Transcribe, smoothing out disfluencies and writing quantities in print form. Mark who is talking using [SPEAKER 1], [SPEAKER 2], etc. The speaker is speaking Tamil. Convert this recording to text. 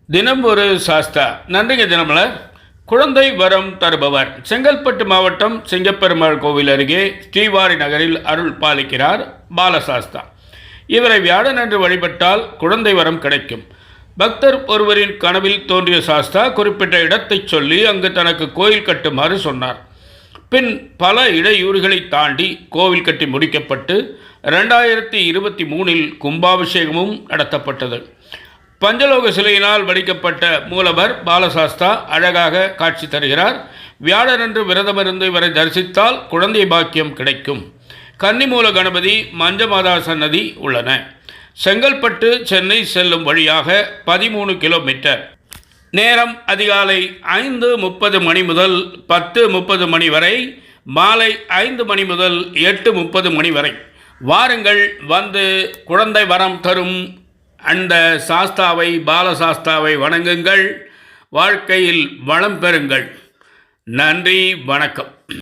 [SPEAKER 1] தினம் ஒரு சாஸ்தா. நன்றிங்க தினமலர். குழந்தை வரம் தருபவர். செங்கல்பட்டு மாவட்டம் சிங்கப்பெருமாள் கோவில் அருகே ஸ்ரீவாரி நகரில் அருள் பாலிக்கிறார் பாலசாஸ்தா. இவரை வியாழனன்று வழிபட்டால் குழந்தை வரம் கிடைக்கும். பக்தர் ஒருவரின் கனவில் தோன்றிய சாஸ்தா குறிப்பிட்ட இடத்தை சொல்லி அங்கு தனக்கு கோயில் கட்டுமாறு சொன்னார். பின் பல இடையூறுகளை தாண்டி கோவில் கட்டி முடிக்கப்பட்டு 2023 கும்பாபிஷேகமும் நடத்தப்பட்டது. பஞ்சலோக சிலையினால் வடிக்கப்பட்ட மூலவர் பாலசாஸ்தா அழகாக காட்சி தருகிறார். வியாழனன்று விரதமிருந்து இவரை தரிசித்தால் குழந்தை பாக்கியம் கிடைக்கும். கன்னிமூல கணபதி, மஞ்சமாதா சன்னதி உள்ளன. செங்கல்பட்டு சென்னை செல்லும் வழியாக 13 கிலோமீட்டர். நேரம் அதிகாலை 5:30 மணி முதல் 10:30 மணி வரை, மாலை 5 மணி முதல் 8:30 மணி வரை. வாருங்கள், வந்து குழந்தை வரம் தரும் அந்த சாஸ்தாவை, பாலசாஸ்தாவை வணங்குங்கள். வாழ்க்கையில் வளம் பெறுங்கள். நன்றி, வணக்கம்.